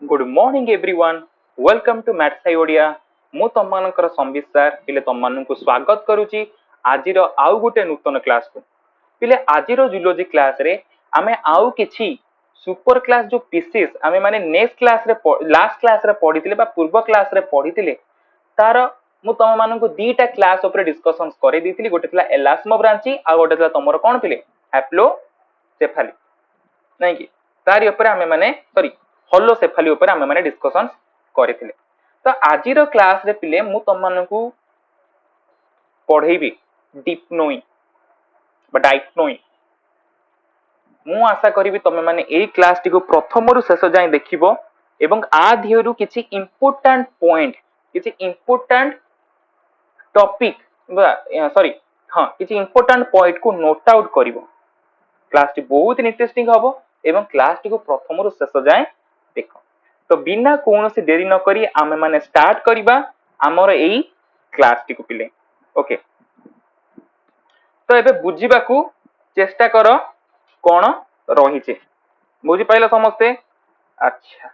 Good morning everyone welcome to maths Odia मु तुम मानकर संबित सर पिले तुम मानक स्वागत करुची आजिर आउ गोटे नूतन क्लास को पिले आजिर जूलॉजी क्लास रे आमे आउ किछि सुपर क्लास जो पीसीएस आमे माने नेक्स्ट क्लास रे लास्ट क्लास रे पढितिले बा पूर्व क्लास रे पढितिले तार मु तुम मानक दीटा क्लास ऊपर डिस्कशंस करे दितिली गोटे थिला एलास्मोब्रांची आ गोटे थिला तमरो कोन पिले हैप्लोसेफाली नहीं कि तारी ऊपर आमे माने सॉरी होलोसेफाली ऊपर आमे माने डिस्कशन करथिले। तो आजिर क्लास रे पिले मु तम मानकू पढेबी डिप्नोइंग बा डाइप्नोइंग। मु आशा करिवि तमे माने एई क्लास टी को प्रथम रु शेष जाय देखिबो एवं आ धियरु किछि इंपोर्टेंट पॉइंट किछि इंपोर्टेंट टॉपिक बा सॉरी हां किछि इंपोर्टेंट पॉइंट को नोट आउट करिवो। क्लास टी बहुत इंटरेस्टिंग हबो एवं क्लास टी को प्रथम रु शेष जाय देख। तो बिना कौन से देरी न करी आमे माने स्टार्ट करिबा हमर एई क्लास टी को पिले। ओके तो एबे बुझिबाकू चेष्टा करो कोन रहिचे बुझि पाइला समस्ते। अच्छा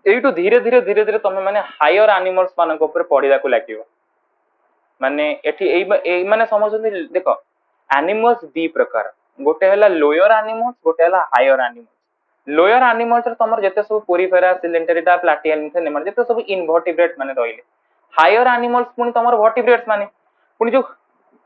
एइटु धीरे धीरे धीरे धीरे तमे माने हायर एनिमल्स मानक ऊपर पढिला को लागियो। माने एठी एई माने समझुनी देखो एनिमल्स दी प्रकार गोटे हला लोअर एनिमल्स गोटे हला हायर एनिमल्स। लोअर एनिमल्स रे तमर जते सब पोरिफेरा सिलेंटेरिटा प्लैटिहेल्मिन्थ नेमर जते सब इनवर्टिब्रेट माने रहिले। हायर एनिमल्स पुनी तमर वर्टिब्रेट्स माने पुनी जो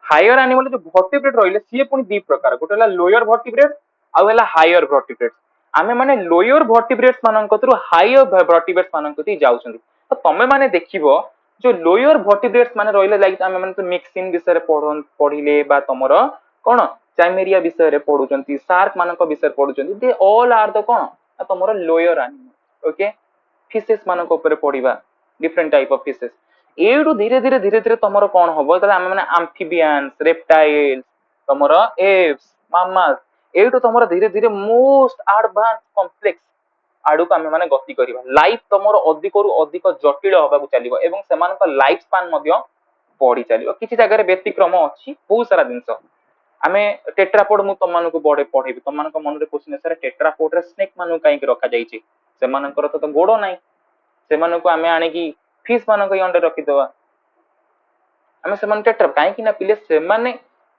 हायर एनिमल जो वर्टिब्रेट रहिले सीए पुनी दी प्रकार गोटे हला लोअर वर्टिब्रेट आ हला हायर वर्टिब्रेट। आमे माने लोअर वर्टिब्रेट्स मानक थ्रू हायर वर्टिब्रेट्स मानक ती जाउछन। तो तमे माने देखिबो जो लोअर वर्टिब्रेट्स माने रहिले लाइक आमे माने तो मिक्सिन विषय रे पढिले बा तमरो कोन चाइमेरिया विषय रे पढुचंती शार्क मानक विषय रे पढुचंती दे ऑल आर द कोन तमरो लोअर एनिमल। ओके फिशेस मानक ऊपर पढिबा डिफरेंट टाइप ऑफ फिशेस एडू धीरे धीरे धीरे धीरे तमरो कोन हबो त आमे माने एम्फिबियंस रेप्टाइल्स तमरो एप्स मामास एडू तमरो धीरे धीरे मोस्ट एडवांस कॉम्प्लेक्स आडू को आमे माने गति करिबा। लाइफ तमरो अधिक रु अधिक जटिल होबाकू चलिबो एवं सेमानक लाइफ स्पान मध्य बढ़ी चलिबो। किछि जगह रे व्यतिक्रम अछि बहुत सारा जिंस आमे टेट्रापोड मु तम मानक बडे पढेबी तम मानक मन रे क्वेश्चन सर टेट्रापोड रे स्नेक मानक काई के रखा जाईछि सेमानकर तो गोडो नाही सेमानक आमे आने की फिश मानक अंडे रखि देबा आमे सेमान टेट्रा काई कि ना पिले सेमाने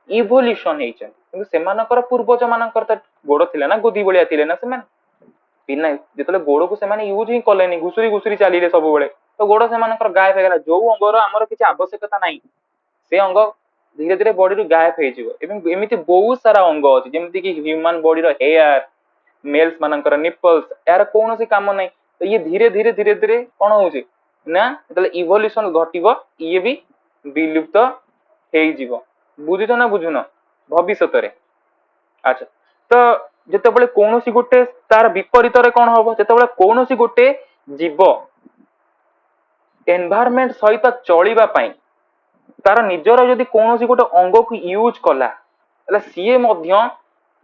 इवोल्यूशन हेइछन किंतु सेमानकर पूर्वज मानकर त गोडो थिले ना गोदी बलिया थिले ना सेमान बिना जेतले गोडो को सेमाने यूज ही कलेनी घुसुरी घुसुरी चलीले सब बेले तो गोडो सेमानकर गायब हेगला जो अंगर हमर किछि आवश्यकता नाही से अंग धीरे धीरे बॉडी रु गायब हे जिवो एवं एमिति बहुत सारा अंग अछि जेमिति कि ह्यूमन बॉडी रो हेयर मेल्स मानकर निपल्स यार कोनोसी काम नाही। तो ये धीरे धीरे धीरे धीरे कोन होउछि ना जेतले इवोल्यूशन घटिबो ये भी विलुप्त हेइ जिवो बुझित ना बुझुन भविष्यत रे। अच्छा तो जेतेबेले कोनोसी गोटे तार विपरीत रे कोन होबो जेतेबेले कोनोसी गोटे जीव एनवायरनमेंट सहित चलिबा पई तार निजर जदि कोनोसी गोटे अंग को यूज कला એટલે सीए मध्य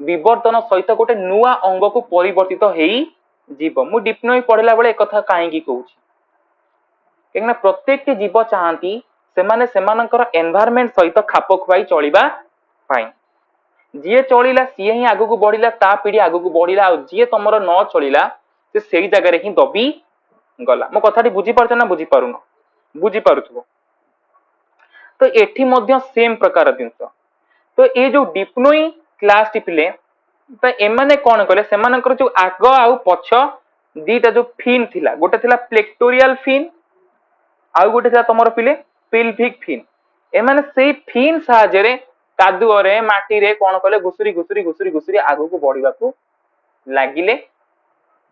विवर्तन सहित गोटे नुआ अंग को परिवर्तित हेई जीव। मु डिप्नोई पढ़ला बेले एक कथा काहे की कहूची काहेकि प्रत्येक टी जीव चाहती सेमाने सेमानकर एनवायरनमेंट सहित खाप खुआई चलिबा पाई जी चलिला सी ही आगु को बढ़िला ता पीढ़ी आगु को बढ़िला आ जी तमर न चलिला से सेई जगह रे ही दबी गला। मो कथाटी बुझी पारछ ना बुझी पारुन बुझी पारुथबो तो एठी मध्य सेम प्रकार जिंस। तो ये जो डिप्नोई क्लास टिपिले तो एमाने कोन कले सेमानकर जो आग आउ पछ दीटा जो फिन थिला गोटे थिला प्लेक्टोरियल फिन आ गोटे थिला तमर पिले पेल्विक फिन एमाने सेई फिन साहायरे कादुओ रे माटी रे कोन कले घुसुरी घुसुरी घुसुरी घुसुरी आगु को बढ़िबा को लागिले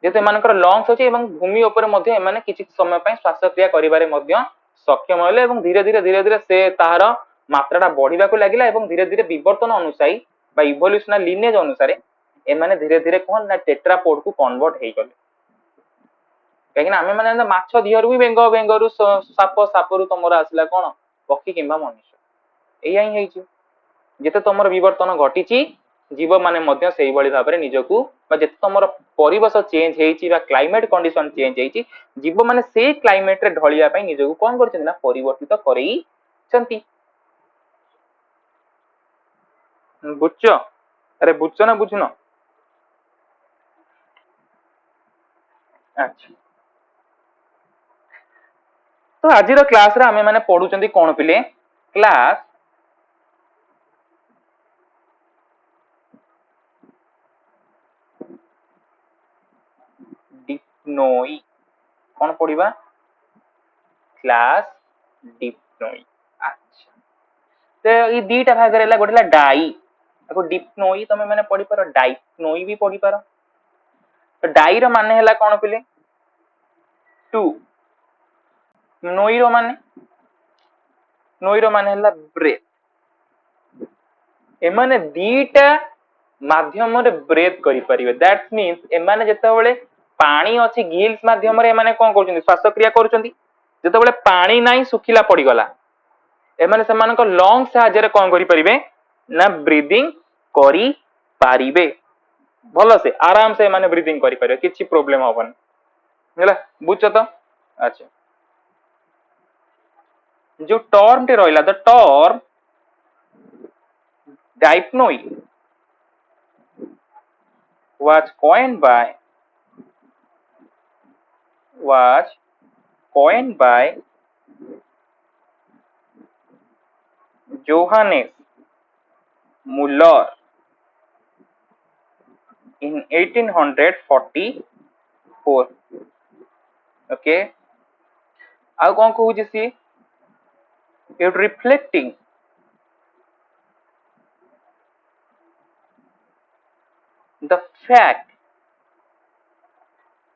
जेते एमानकर लंग्स अछि एवं भूमि ऊपर मध्य एमाने किछि समय पय श्वास क्रिया करिबारे मध्य सक्षम होले एवं धीरे धीरे धीरे धीरे से ताहार मात्राटा बढ़िबा को लागिला एवं धीरे धीरे विवर्तन अनुसाई बा इवोल्यूशनल लिनेज अनुसार एमाने धीरे धीरे कोन ना टेट्रापोड को कन्वर्ट हेइ गले। काहेकि आमे माने माछ धियरु भी बेंग बेंगरु साप सापरु तमर आसला कोन पक्षी किंबा मनुष्य एया ही हेइछि जेते तमर विवर्तन घटिछि जीव माने मध्य सेही बळी भाबरे निजकू बा जेते तमर परिवेश चेंज हेइछि बा क्लाइमेट कंडीशन चेंज हेइछि जीव माने सेही क्लाइमेट रे ढलिया पई निजकू कोन करछन ना परिवर्तित करई छंती। बुझछ अरे बुझछ ना बुझुन अच्छा तो आज क्लास रे आमे माने पढुचंदी कोन पिले क्लास डिप्नोई कोन पढिबा क्लास डिप्नोई अच्छा तो ये दीटा भाग रहला गोटेला डाई ताको डिप्नोई तमे माने पढि पारो डाइप्नोई भी पढि पारो तो डाई रो माने हला कोन पिले टू नोई रो माने हला ब्रेथ एमाने दीटा माध्यम रे ब्रेथ करि परिबे दैट मींस एमाने जेतेबेले पानी अछि गिल्स माध्यम रे एमाने कोन करछन्ती श्वास क्रिया करछन्ती जेतेबेले पानी नाही सुखिला पड़ी गला एमाने सेमानक लंग साहाय्य रे कोन करि परिबे ना ब्रीदिंग करि पारिबे भलो से आराम से एमाने ब्रीदिंग करि परिबे किछि प्रॉब्लम होबन हैला बुझछ तो अच्छा जो टर्म टे रहिला the term dipnoi was coined by Johannes Muller in 1844 okay ଆଉ କଣ କହୁଛି C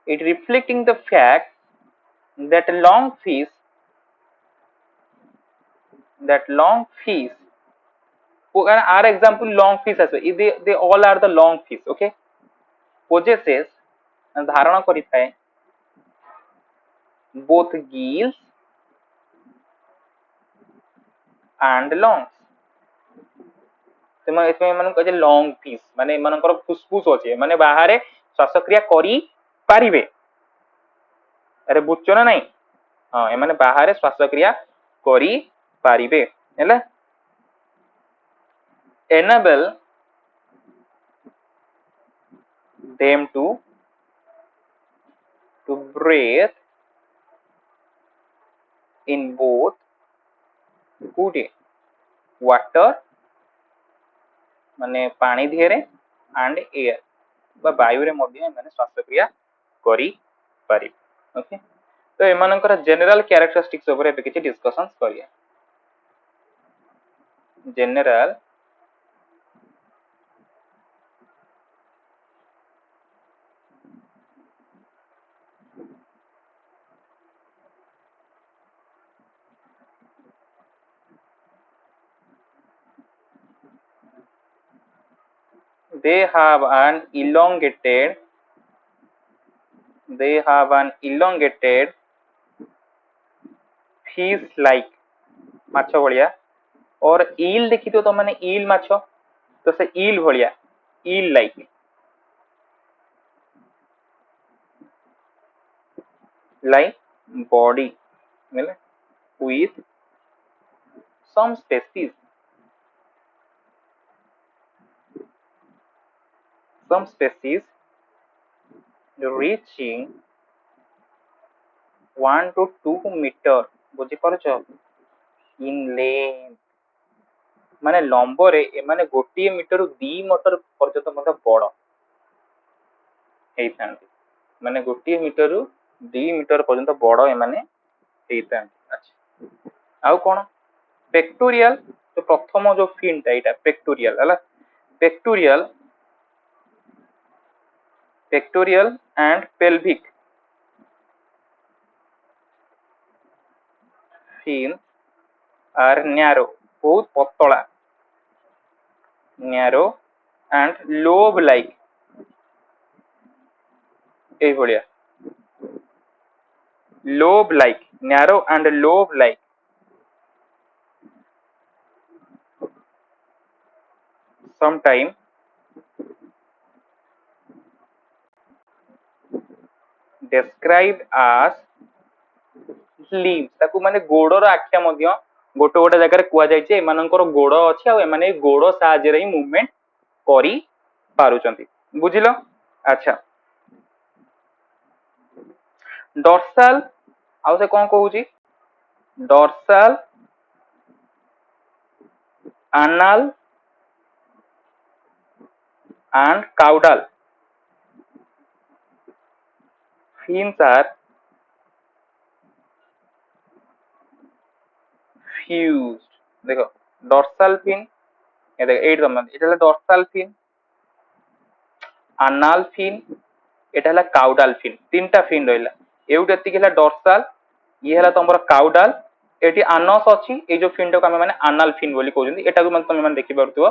it reflecting the fact that long fish our example long fish as they all are the long fish okay possesses धारण करिଥାଏ both gills and lungs सेमा इसमें मन कहे long fish माने एमानकर फुसफुस अछि माने बाहरे श्वासक्रिया करी पारिबे अरे बुझछ ना नहीं हां एमाने बाहरे श्वासक्रिया करी पारिबे हैला enable them to breathe in both good water माने पानी धिरे एंड एयर बा वायु रे मध्ये माने श्वासक्रिया करी पारि ओके तो एमानकर जनरल कैरेक्टरिस्टिक्स ऊपर एबे किछि डिस्कशंस करिया general they have an elongated fish like माछ भलिया और ईल देखितो तो माने ईल माछ तो से ईल भलिया ईल लाइक body मतलब with some species reaching 1 to 2 meter बुझी परछ in length माने लंबो रे ए माने गोटी मीटर 2 मीटर पर्यंत मते बड़ हेइतांती माने गोटी मीटर 2 मीटर पर्यंत बड़ ए माने हेइतांती अच्छा आउ कोन पेक्टोरियल तो प्रथम जो फिन ता एटा पेक्टोरियल हला pectoral and pelvic fins are narrow बहुत पतला narrow and lobe like A भलिया lobe like narrow and lobe like sometime described as limbs ताकू माने गोडर आख्या मध्य गोटे गोटे जगह रे कुआ जाय छै एमानकर गोड अछि आ एमाने गोड साहाय्य रे मूवमेंट करी पारुचंती बुझिलो अच्छा डॉर्सल आउ से कौन कहूची dorsal anal and caudal fins are fused देखो डॉर्सल फिन ये देखो एट तम এটা डॉर्सल फिन anal fin এটা হলা caudal fin তিনটা ফিন রহিলা এউটা এতিকি হলা ডর্সাল ইয়ে হলা তোমার caudal এটি আনস ଅଛି এই যে ফিনটাକୁ ଆମେ ମାନେ anal fin ବୋଲି କହୁଛନ୍ତି ଏଟାକୁ ମାନେ ତମେ ମାନେ ଦେଖି ପାରୁଥିବ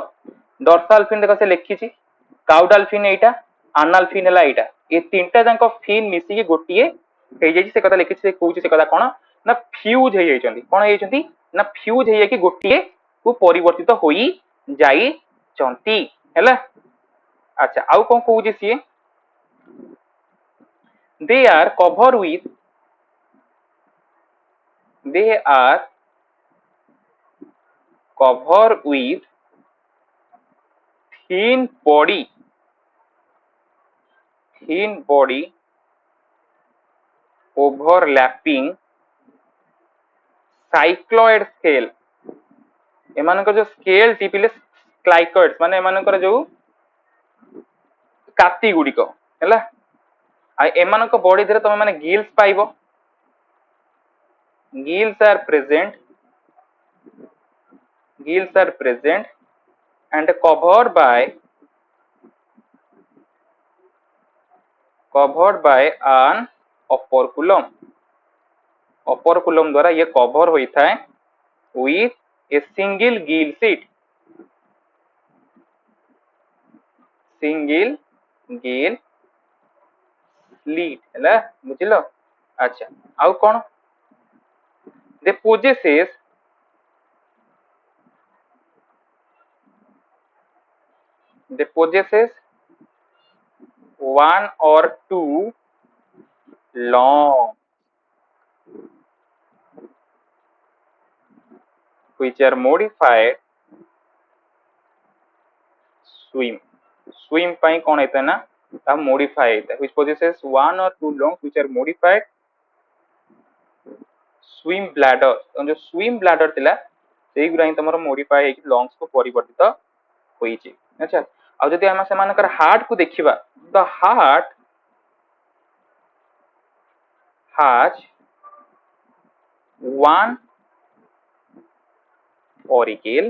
ଡର୍ସାଲ ଫିନ୍ ଦେଖ ସେ ଲେଖିଛି caudal fin ଏଇଟା anal fin ହେଲା ଏଇଟା ଏ ତିନଟା ଯାଙ୍କ ଫିନ୍ ମିଶିକି ଗୋଟିଏ ହେଇଯାଇଛି ସେ କଥା ଲେଖିଛି ସେ କହୁଛି ସେ କଥା କଣ ନା ଫ୍ୟୁଜ ହେଇଯାଇଛନ୍ତି କଣ ହେଇଯାଇଛନ୍ତି ନା ଫ୍ୟୁଜ ହେଇଯାଇକି ଗୋଟିଏ କୁ ପରିବର୍ତ୍ତିତ ହୋଇ ଯାଇଛନ୍ତି ହେଲା ଆଚ୍ଛା ଆଉ କଣ କହୁଛି ସିଏ they are covered with they are covered with thin body overlapping cycloid scale ଏମାନଙ୍କର ଯୋଉ ସ୍କେଲ ଟିପିଲେ କ୍ଲାଇକଏଡ୍ସ ମାନେ ଏମାନଙ୍କର ଯୋଉ କାତି ଗୁଡିକ ହେଲା ଆଉ ଏମାନଙ୍କ ବଡି ଦେହରେ ତମେ ମାନେ ଗିଲ୍ସ ପାଇବ gills are present and covered by an operculum द्वारा ये कवर होता है with a single gill sheet ହେଲା ବୁଝିଲ ଆଚ୍ଛା ଆଉ କଣ they possesses one or two long which are modified swim ପାଇଁ କଣ ହେଇଥାଏ ନା ତା modify ହେଇଥାଏ which possesses one or two lungs which are modified swim bladder जो swim bladder ଥିଲା ସେଇଗୁରା ହିଁ ତମର modify ହେଇକି lungs କୁ ପରିବର୍ତ୍ତିତ ହୋଇଛି ଆଚ୍ଛା ଆଉ ଯଦି ଆମେ ସେମାନଙ୍କର ହାର୍ଟ କୁ ଦେଖିବା the heart has one auricle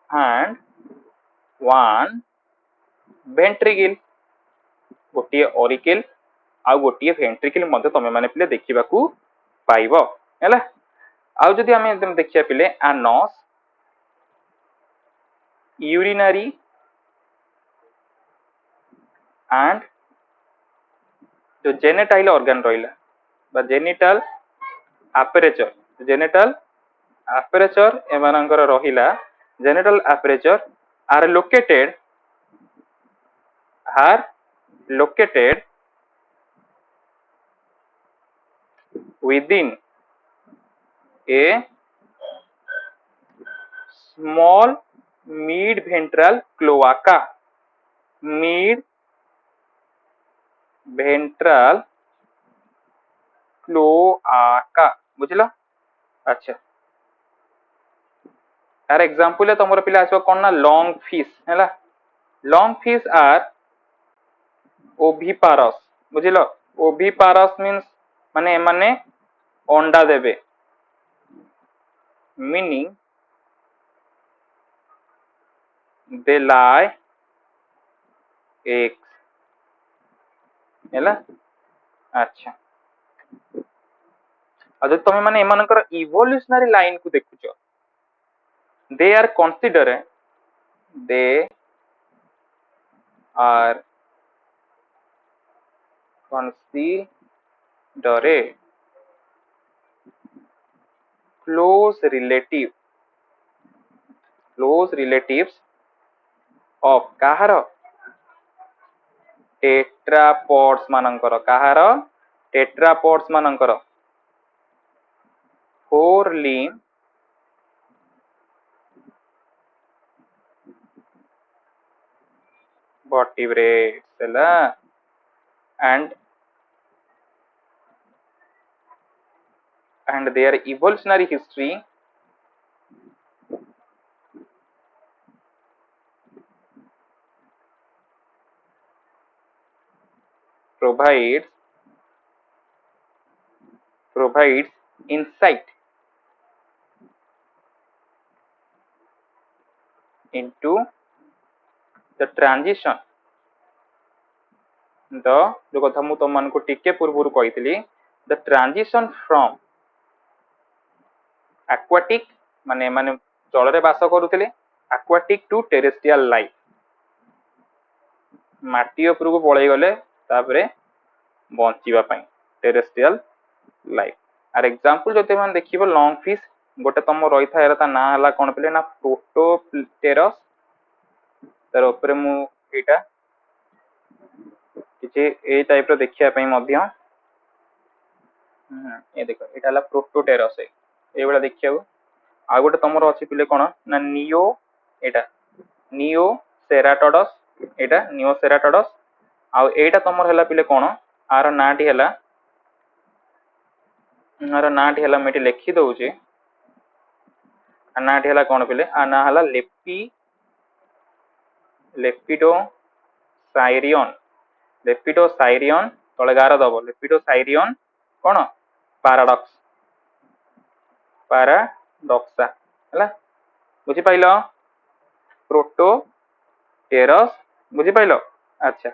and one ventricle गोटिए ऑरिकल आ गोटिए वेंट्रिकल मध्य तमे माने पिले देखिबाकू पाइबो हैला आ जदी हमें एकदम देखिया पिले एनस यूरिनरी एंड जो जेनेटाइल ऑर्गन रहिला बा जेनिटल एपरेचर एमानकर रहिला genital aperture are located within a small mid ventral cloaca बुझिलो अच्छा यार एग्जांपल है तमरो पिला आसो कोन ना लॉन्ग फिश हैला लॉन्ग फिश आर ओविपारस बुझिलो ओविपारस मींस माने अंडा देबे मीनिंग दे लाई एग्स हैला अच्छा अगर तुम माने एमानकर इवोल्यूशनरी लाइन को देखुचो they are considered close relatives of काहार टेट्रापॉड्स मानकर काहार टेट्रापॉड्स मानकर four limb vertebrates and and their evolutionary history provides insight into the transition जो कथा मु तुम मान को टिके पूर्व कही द ट्रांजिशन फ्रॉम aquatic माने माने जल रे बास करुले aquatic टू टेरेस्ट्रियल लाइफ माटी उपरको पळै गले तापरे बंचिबा पई टेरेस्ट्रियल लाइफ आर एग्जांपल जते मान देखिबो लॉन्ग फिश गोटे तम रही था एरा ता ना हला कोन पले ना प्रोटोप्टेरस तार ऊपर मु एटा किछि ए टाइप रो देखिया पई मध्य ए देखो एटा हला प्रोटोटेरस ए बडा देखिया आ गोटे तमरो अछि पिले कोन ना नियो एटा नियो सेराटोडस एटा नियो सेराटोडस आ एटा तमर हला पिले कोन आर नाटी हला आर नाटी हला मेटी लिखि दउची नाटी हला कोन पिले आ ना हला लेपिडोसाइरियन तळे गार दबो लेपिडोसाइरियन कोन पैराडॉक्सा हला बुझी पाइलो प्रोटोटेरस बुझी पाइलो अच्छा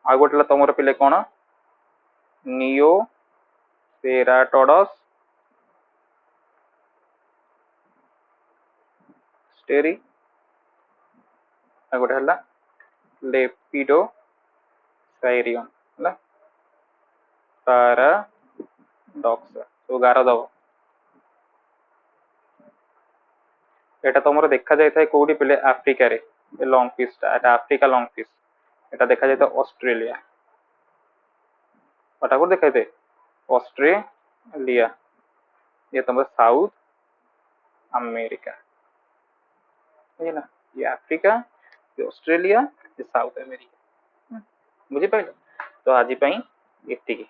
आ गोटला तमर पिले कोन नियो सेराटोडस स्टेरी आ गोटे हला लेपिडोसाइरियन हला पैराडॉक्सा तो गार दबो एटा तमरो देखा जाय थाए कोडी पिले अफ्रीका रे लॉन्ग फिश एटा अफ्रीका लॉन्ग फिश एटा देखा जाय तो ऑस्ट्रेलिया पटा को देखा दे ऑस्ट्रेलिया ये तमरो साउथ अमेरिका है ना ये अफ्रीका ये ऑस्ट्रेलिया ये साउथ अमेरिका बुझी पाइलो तो आज पई एति की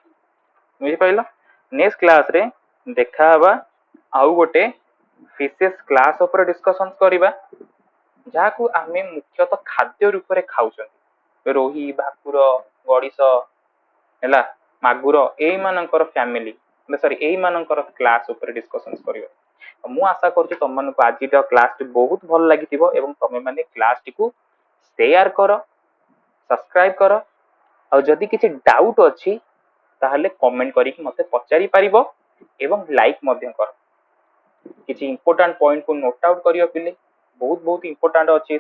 बुझी पाइलो नेक्स्ट क्लास रे देखा हबा आउ गोटे फिशेस क्लास ऊपर डिस्कशन करिबा जाकू आमे मुख्यतः खाद्य रूप रे खाउछन रोही भाकुर गडिस हैला मागुर एई मानकर फैमिली सॉरी एई मानकर क्लास ऊपर डिस्कशन करिबा मु आशा करछि तुम मन को आज क्लास टी बहुत भल लागितिबो एवं तमे माने क्लास टी को शेयर करो सब्सक्राइब करो और जदि किछि डाउट अछि ताहले कमेंट करी मते पचारि पारिबो एवं लाइक मध्य करो किछि इंपोर्टेंट पॉइंट को नोट आउट करियो पिले बहुत बहुत इंपोर्टेंट अछि ए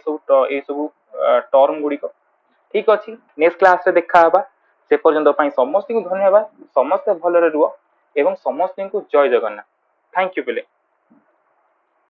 सब टर्म गुडी को ठीक अछि नेक्स्ट क्लास रे देखा हबा से पर्यंत पई समस्त को धन्यवाद समस्त भलरे रुओ एवं समस्त को जय जगन्नाथ थैंक यू पिले।